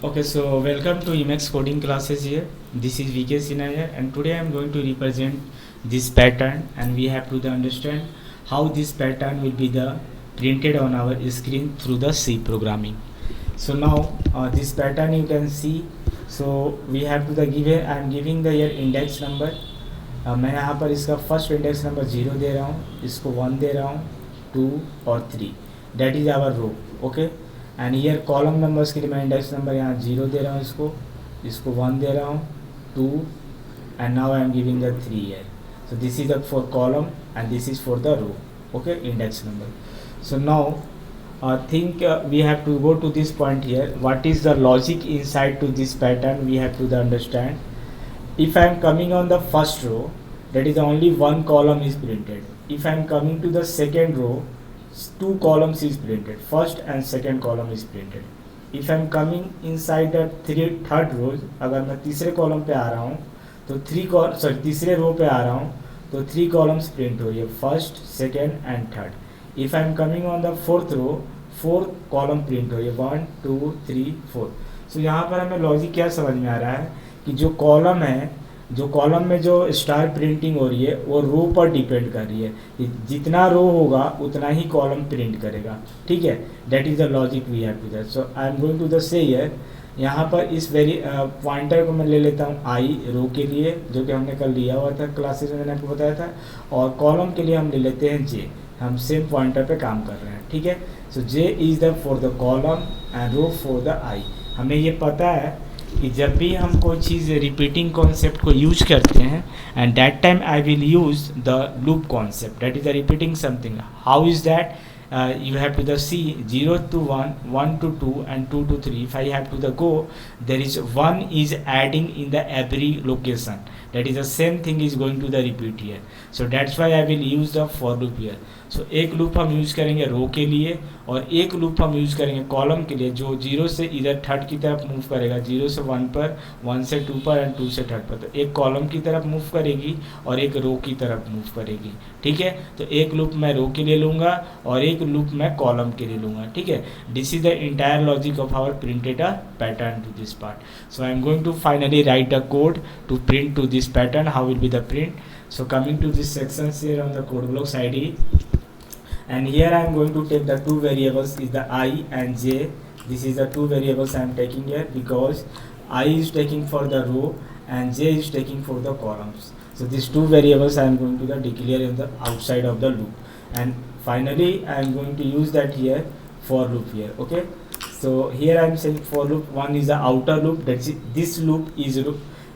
Okay, so welcome to Emacs coding classes here. This is VK Sinha here, and today I am going to represent this pattern, and we have to understand how this pattern will be the printed on our screen through the C programming. So now this pattern you can see. So we have to the give here. I am giving the here index number. मैं यहाँ पर इसका first index number 0 दे रहा हूँ, इसको 1 दे रहा हूँ, 2 और 3. That is our row. Okay, and here column numbers के लिए मैं इंडेक्स नंबर यहाँ 0 दे रहा हूँ, इसको 1 दे रहा हूँ, 2 and now I am giving the 3 year. So this is for column and this is for the row. Okay, index number. So now think we have to go to this point here. What is the logic inside to this pattern? We have to understand. If I am coming on the first row, that is only one column is printed. If I am coming to the second row, two columns is printed. First and second column is printed. If I am coming inside the third row, अगर मैं तीसरे column पे आ रहा हूँ तो तीसरे रो पे आ रहा हूँ तो 3 कॉलम्स प्रिंट हो रही है, first, second and third. If I am coming on the fourth row, 4 column print हो रही है, 1 2 3 4. सो यहाँ पर हमें लॉजिक क्या समझ में आ रहा है कि जो कॉलम में जो स्टार प्रिंटिंग हो रही है वो रो पर डिपेंड कर रही है. जितना रो होगा उतना ही कॉलम प्रिंट करेगा. ठीक है, that is the logic we have to that. So I am going to the say here. यहाँ पर इस वेरी पॉइंटर को मैं ले लेता हूँ आई रो के लिए, जो कि हमने कल लिया हुआ था क्लासेस में, मैंने आपको बताया था. और कॉलम के लिए हम ले लेते हैं जे. हम सेम पॉइंटर पे काम कर रहे हैं. ठीक है, so J is the for the column and row for the I. हमें ये पता है कि जब भी हम कोई चीज़ रिपीटिंग कॉन्सेप्ट को यूज करते हैं, and that time I will use the loop concept, that is the repeating something. How is that? You have to the see 0 to 1, 1 to 2 and 2 to 3. If I have to the go, there is 1 is adding in the every location. That is the same thing is going to the repeat here. So that's why I will use the for loop here. So एक loop हम use करेंगे रो के लिए और एक loop हम use करेंगे column के लिए, जो 0 से इधर थर्ड की तरफ मूव करेगा, 0 से 1 पर, 1 से 2 पर एंड 2 से थर्ड पर. तो एक कॉलम की तरफ मूव करेगी और एक रो की तरफ मूव करेगी. ठीक है, तो एक लूप मैं रो के लिए लूँगा और एक लूप मैं कॉलम के लिए लूँगा. ठीक है, this is the entire logic of our printed a pattern to this part. So I am going to finally write the code to print to this pattern. How will be the print? So coming to this sections here on the code blocks ID, and here I am going to take the two variables is the I and j. This is the two variables I am taking here because I is taking for the row and j is taking for the columns. So these two variables I am going to the declare in the outside of the loop, and finally I am going to use that here for loop here. Okay, so here I am saying for loop. One is the outer loop, that's it. This loop is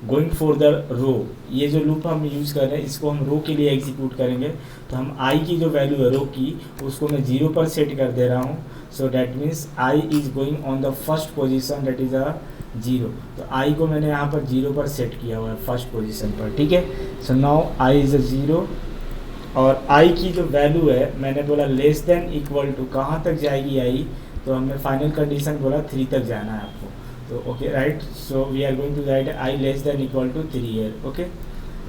going for the row. ये जो loop हम use कर रहे हैं इसको हम रो के लिए एग्जीक्यूट करेंगे. तो हम आई की जो वैल्यू है रो की उसको मैं 0 पर सेट कर दे रहा हूँ. So that means I is going on the first position, that is a 0. तो आई को मैंने यहाँ पर 0 पर सेट किया हुआ है फर्स्ट पोजीशन पर. ठीक है, so now I is a 0 और आई की जो वैल्यू है मैंने बोला लेस देन इक्वल टू, कहाँ तक जाएगी आई, तो हमने फाइनल कंडीशन बोला 3 तक जाना है आपको. तो okay right, so we are going to write I less than equal to 3 year. Okay,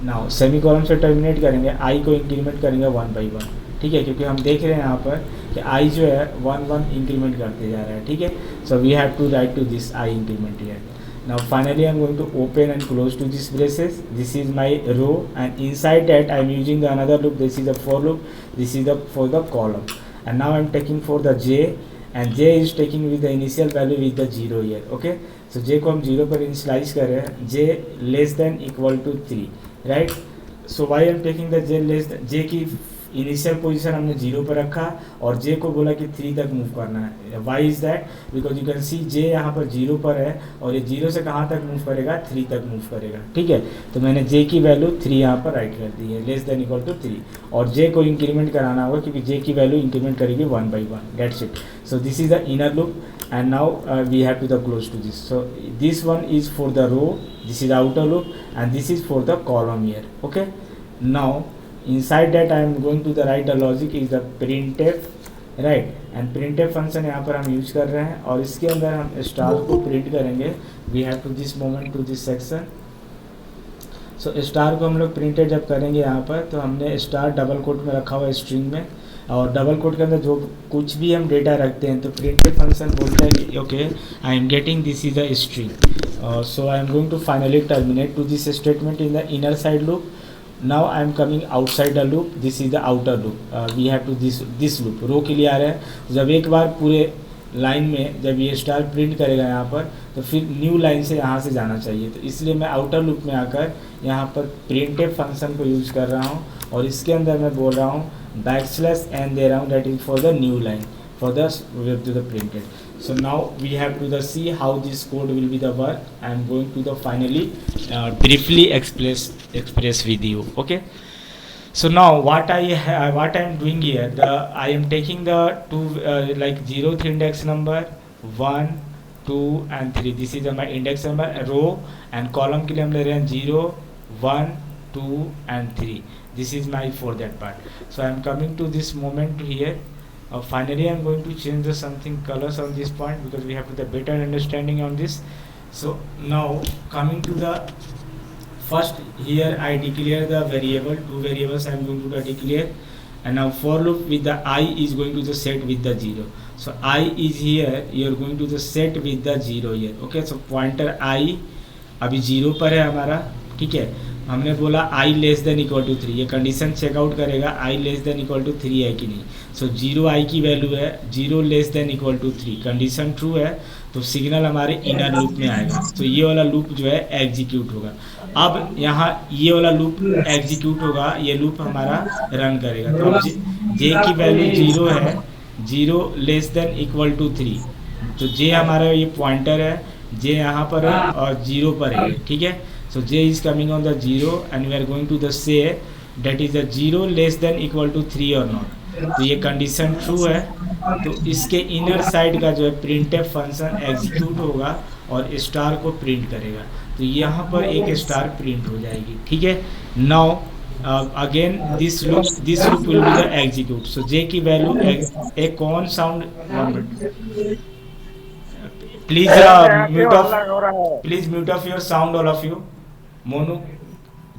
now semi colon से टर्मिनेट करेंगे, आई को इंक्रीमेंट करेंगे 1 by 1. ठीक है, क्योंकि हम देख रहे हैं यहाँ पर कि आई जो है 1 1 इंक्रीमेंट करते जा रहा है. ठीक है, so we have to write to this I increment here. Now finally I am going to open and close to these braces. This is my row and inside that I am using the another loop. This is the for loop. This is the for the column. And now I am taking for the j, and j is taking with the initial value with the 0 here. Okay, so j को हम 0 पर initialize कर रहे हैं, j less than equal to 3, right? So why I am taking the j less than, j की initial position हमने 0 पर रखा और j को बोला कि 3 तक मूव करना है. Why is that? Because you can see j यहाँ पर 0 पर है और ये 0 से कहाँ तक मूव करेगा, 3 तक मूव करेगा. ठीक है, तो मैंने j की वैल्यू 3 यहाँ पर राइट कर दी है, लेस देन इक्वल टू 3. और j को इंक्रीमेंट कराना होगा क्योंकि j की वैल्यू इंक्रीमेंट करेगी 1 by 1. That's it. So this is the inner loop and now we have to the close to this. So this one is for the row, this is the outer loop, and this is for the column here. Okay, now inside that I am going to the write the logic is the printf, right? and printf function यहाँ पर हम use कर रहे हैं और इसके अंदर हम स्टार को प्रिंट करेंगे. we have to this moment to this section. So star को हम लोग प्रिंटेड जब करेंगे यहाँ पर तो हमने स्टार डबल कोट में रखा हुआ है स्ट्रिंग में, और डबल कोट के अंदर जो कुछ भी हम डेटा रखते हैं तो प्रिंटेड फंक्शन बोलता है कि okay I am getting this is a string, so I am going to finally terminate to this statement in the inner side loop. Now I am coming outside the loop, this is the outer loop, we have to this loop row के लिए आ रहा है. जब एक बार पूरे line में जब ये स्टार प्रिंट करेगा यहाँ पर तो फिर न्यू लाइन से यहाँ से जाना चाहिए, तो इसलिए मैं आउटर लूप में आकर यहाँ पर प्रिंटेड फंक्शन को यूज़ कर रहा हूँ और इसके अंदर मैं बोल रहा हूँ /n दे रहा हूँ, that is for the new line for the to the printed. So now we have to the see how this code will be the work. I am going to the finally briefly express with you. Okay. So now what I am doing here, I am taking the two like 0th index number 1, 2 and 3. This is my index number row and column के लिए हम ले रहे हैं 0, 1, 2 and 3. This is my for that part. So I am coming to this moment here. Finally I am going to change the something colors on this point because we have to the better understanding on this. So now coming to the first, here I declare the variable, two variables I am going to declare, and now for loop with the I is going to the set with the 0. So I is here, you are going to the set with the 0 here. Okay, so pointer I अभी 0 पर है हमारा, ठीक है. हमने बोला I less than equal to 3, ये condition checkout करेगा I less than equal to 3 है कि नहीं. सो 0 I की वैल्यू है, 0 less than equal to 3, condition true है तो सिग्नल हमारे इनर लूप में आएगा. तो ये वाला लूप जो है एग्जीक्यूट होगा. अब यहाँ ये वाला लूप एग्जीक्यूट होगा, ये लूप हमारा रन करेगा. तो अब जे की वैल्यू 0 है, 0 लेस देन इक्वल टू 3, तो जे हमारा ये पॉइंटर है, जे यहाँ पर है और 0 पर है, ठीक है. So j is coming on the 0 and we are going to the say that is the 0 less than equal to 3 or not. तो ये कंडीशन ट्रू है तो इसके इनर साइड का जो है प्रिंटफ फंक्शन एग्जीक्यूट होगा और स्टार को प्रिंट करेगा. तो यहाँ पर एक स्टार प्रिंट हो जाएगी, ठीक है. Now again this loop will be the execute. So j की वैल्यू ए कौन sound, please mute of your sound all of you. Monu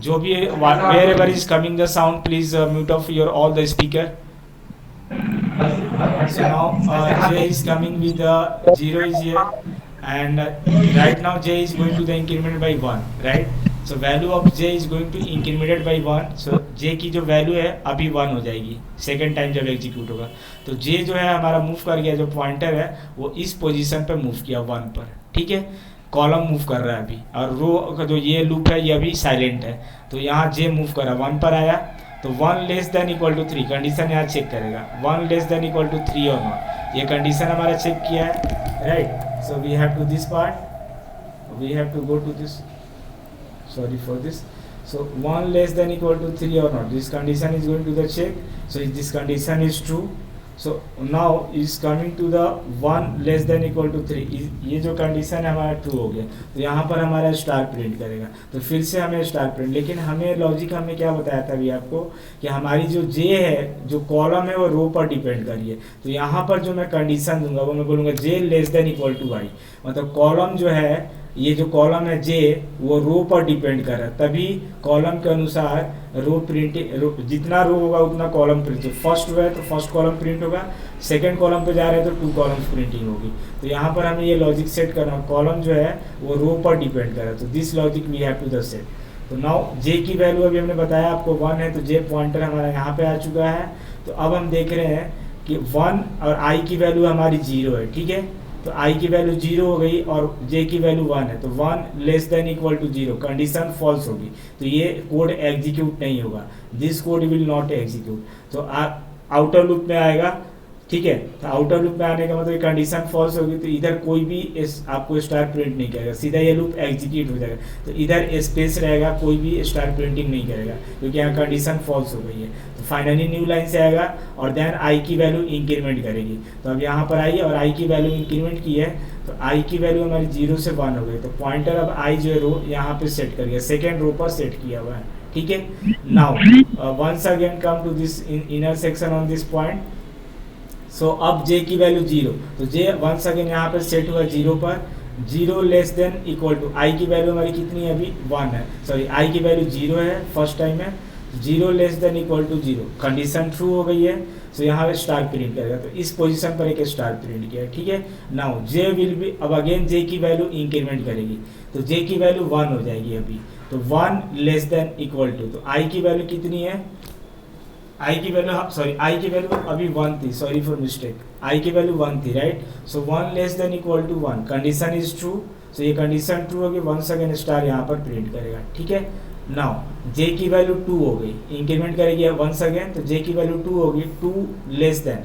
जो भी है wherever is coming the sound please mute off your all the speaker. So now j is coming with the 0 is here and right now j is going to the increment by 1, right. So value of j is going to incremented by 1. So j की जो value है अभी 1 हो जाएगी second time जब execute होगा. तो j जो है हमारा मूव कर गया, जो पॉइंटर है वो इस पोजीशन पे मूव किया 1 पर, ठीक है. कॉलम मूव कर रहा है अभी और रो का जो ये लूप है ये अभी साइलेंट है. तो यहाँ जे मूव कर रहा है 1 पर आया तो 1 less than equal to 3 condition यहाँ चेक करेगा, 1 लेस देन इक्वल टू 3 और नॉट, ये कंडीशन हमारा चेक किया है, right. So we have to this part, we have to go to this, sorry for this. So 1 less than equal to 3 or not, this condition is going to the check. So if this condition is true, so now is coming to the 1 less than equal to 3, ये जो condition है हमारा true हो गया तो यहाँ पर हमारा स्टार प्रिंट करेगा. तो फिर से हमें स्टार प्रिंट, लेकिन हमें लॉजिक हमने क्या बताया था अभी आपको कि हमारी जो जे है, जो कॉलम है वो रो पर डिपेंड करिए. तो यहाँ पर जो मैं कंडीशन दूंगा वो मैं बोलूँगा J less than equal to Y, मतलब कॉलम जो है, ये जो कॉलम है जे वो रो पर डिपेंड कर रहा है, तभी कॉलम के अनुसार रो प्रिंट, जितना रो होगा उतना कॉलम प्रिंट. फर्स्ट रो है तो फर्स्ट कॉलम प्रिंट होगा, सेकंड कॉलम पे जा रहे हैं तो 2 कॉलम्स प्रिंटिंग होगी. तो यहाँ पर हमें ये लॉजिक सेट करना, कॉलम जो है वो रो पर डिपेंड कर रहा है, तो this logic we have to the set. तो नाउ जे की वैल्यू अभी हमने बताया आपको 1 है तो जे पॉइंटर हमारा यहाँ पे आ चुका है. तो अब हम देख रहे हैं कि 1 और आई की वैल्यू हमारी 0 है, ठीक है. तो i की वैल्यू 0 हो गई और j की वैल्यू 1 है, तो 1 less than equal to 0 condition false होगी, तो ये कोड एग्जीक्यूट नहीं होगा, this code will not execute. तो आउटर लूप में आएगा, ठीक है. तो आउटर लूप में आने का मतलब कंडीशन फॉल्स होगी तो इधर कोई भी आपको स्टार प्रिंट नहीं करेगा, सीधा ये लूप एग्जीक्यूट हो जाएगा. तो इधर स्पेस रहेगा, कोई भी स्टार प्रिंटिंग नहीं करेगा क्योंकि यहाँ कंडीशन फॉल्स हो गई है. तो फाइनली न्यू लाइन से आएगा और देन आई की वैल्यू इंक्रीमेंट करेगी. तो अब यहाँ पर आई और आई की वैल्यू इंक्रीमेंट की है तो आई की वैल्यू हमारी 0 से 1 हो गई. तो पॉइंटर अब आई जो है रो यहाँ पे सेट कर गया, सेकेंड रो पर सेट किया हुआ है, ठीक है. Now once again come to this inner section on this point. So अब j की वैल्यू 0, तो j वंस अगेन यहाँ पर सेट हुआ 0 पर, 0 less than equal to, i की वैल्यू हमारी कितनी है अभी 1 है, सॉरी i की वैल्यू 0 है फर्स्ट टाइम है, zero less than equal to zero, condition true हो गई है, सो यहाँ स्टार प्रिंट करेगा, तो इस पोजीशन पर एक स्टार प्रिंट किया, ठीक है। नाउ जे विल बी, अब अगेन जे की वैल्यू इंक्रीमेंट करेगी, तो जे की वैल्यू 1 हो जाएगी अभी, तो 1 लेस देन इक्वल टू, तो आई की वैल्यू कितनी है, आई की वैल्यू, सॉरी आई की वैल्यू अभी 1 थी, सॉरी फॉर मिस्टेक, आई की वैल्यू 1 थी, right. So 1 less than equal to 1, condition is true, so ये कंडीशन ट्रू होगी, वंस अगेन स्टार यहाँ पर प्रिंट करेगा, ठीक है। नाउ जे की वैल्यू 2 हो गई, इंक्रीमेंट करेगी वंस अगेन, तो जे की वैल्यू 2 होगी, 2 लेस देन,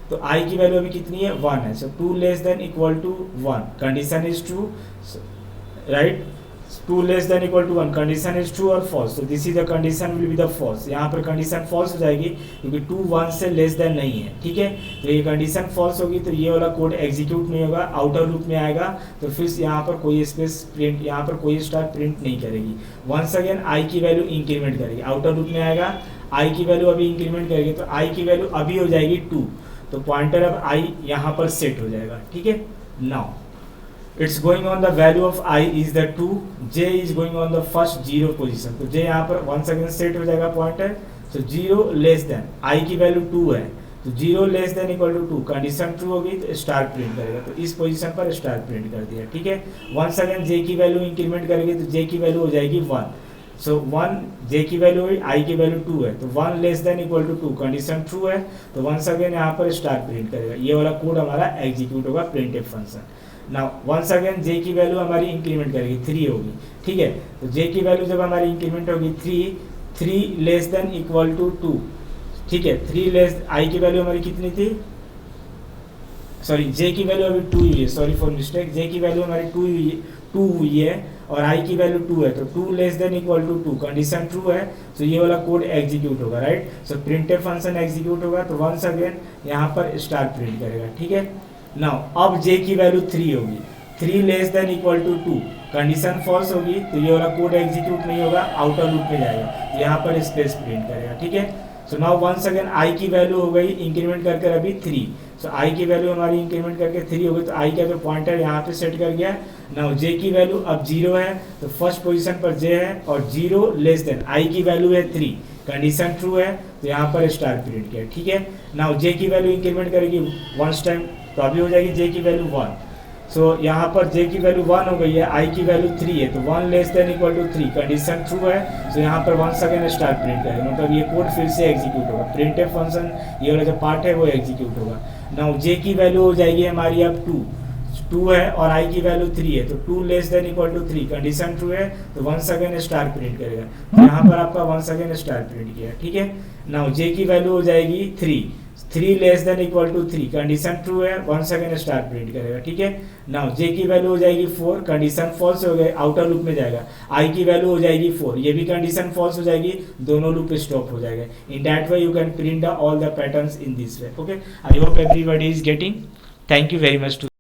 तो आई की वैल्यू अभी कितनी है 1 है, सो 2 less than equal to 1, condition is true, right. 2 less than equal to 1, condition is true और फॉल्स, तो this is the condition will be the false, यहाँ पर कंडीशन फॉल्स हो जाएगी क्योंकि 2 1 से लेस देन नहीं है, ठीक है। तो ये कंडीशन फॉल्स होगी, तो ये वाला कोड एग्जीक्यूट नहीं होगा, आउटर लूप में आएगा, तो फिर यहाँ पर कोई स्पेस प्रिंट, यहाँ पर कोई स्टार प्रिंट नहीं करेगी। वंस अगेन आई की वैल्यू इंक्रीमेंट करेगी, आउटर लूप में आएगा, आई की वैल्यू अभी इंक्रीमेंट करेगी, तो आई की वैल्यू अभी हो जाएगी 2, तो पॉइंटर अब आई यहाँ पर सेट हो जाएगा, ठीक है। Now it's going on the value of I is the 2, j is going on the first 0 position, तो j यहाँ पर once again set हो जाएगा pointer, so 0 less than, I की वैल्यू 2 है, तो 0 less than equal to 2, condition true होगी तो स्टार प्रिंट करेगा, तो इस पोजीशन पर स्टार प्रिंट कर दिया, ठीक है। वंस अगेन j की वैल्यू इंक्रीमेंट करेगी, तो j की वैल्यू हो जाएगी 1, सो 1 j की वैल्यू हुई, I की वैल्यू 2 है, तो 1 less than equal to 2, condition true है, तो वंस अगेन यहाँ पर स्टार प्रिंट करेगा, ये वाला कोड हमारा एग्जीक्यूट होगा printf function. Now once again J की वैल्यू हमारी इंक्रीमेंट करेगी, 3 होगी, ठीक है। तो जे की वैल्यू जब हमारी इंक्रीमेंट होगी 3 लेस देन इक्वल टू 2, ठीक है। 3 लेस, आई की वैल्यू हमारी कितनी थी, सॉरी जे की वैल्यू अभी 2 हुई है, सॉरी फॉर मिस्टेक, जे की वैल्यू हमारी 2 हुई है और आई की वैल्यू 2 है, तो 2 less than equal to 2, condition true है, तो ये वाला कोड एग्जीक्यूट होगा, right. So printf function execute होगा, तो वंस अगेन यहाँ पर स्टार प्रिंट करेगा, ठीक है। नाउ अब j की वैल्यू 3 होगी, 3 less than equal to 2, condition false होगी, तो ये वाला कोड एग्जीक्यूट नहीं होगा, आउटर लूप में जाएगा, तो यहाँ पर स्पेस प्रिंट करेगा, ठीक है। So now once again i की वैल्यू हो गई इंक्रीमेंट करके अभी 3, सो i की वैल्यू हमारी इंक्रीमेंट करके 3 हो गई, तो i का जो पॉइंटर यहाँ पे सेट कर गया। नाउ j की वैल्यू अब 0 है, तो फर्स्ट पोजीशन पर j है, और 0 लेस देन i की वैल्यू है 3, कंडीशन ट्रू है, तो यहाँ पर स्टार प्रिंट किया, ठीक है। नाउ j की वैल्यू इंक्रीमेंट करेगी वंस टाइम, तो अभी हो जाएगी j की वैल्यू 1, सो यहाँ पर j की वैल्यू 1 हो गई है, i की वैल्यू 3 है, तो 1 less than equal to 3, condition true है, सो यहाँ पर वंस अगेन स्टार प्रिंट करेगा, मतलब ये कोड फिर से एग्जीक्यूट होगा, प्रिंटफ फंक्शन ये वाला जो पार्ट है वो एग्जीक्यूट होगा। नाउ j की वैल्यू हो जाएगी हमारी अब 2 है और i की वैल्यू 3 है, तो 2 less than equal to 3, condition true है, तो वंस अगेन स्टार प्रिंट करेगा, तो यहाँ पर आपका वंस अगेन स्टार प्रिंट किया, ठीक है। नाउ j की वैल्यू हो जाएगी 3 less than equal to 3, condition true है, वंस अगेन स्टार प्रिंट करेगा, ठीक है। नाउ j की वैल्यू हो जाएगी 4, कंडीशन फॉल्स हो गए, आउटर लूप में जाएगा, i की वैल्यू हो जाएगी 4, ये भी कंडीशन फॉल्स हो जाएगी, दोनों लूप स्टॉप हो जाएगा। In that way you can print all the patterns in this way, okay. I hope everybody is getting, thank you very much to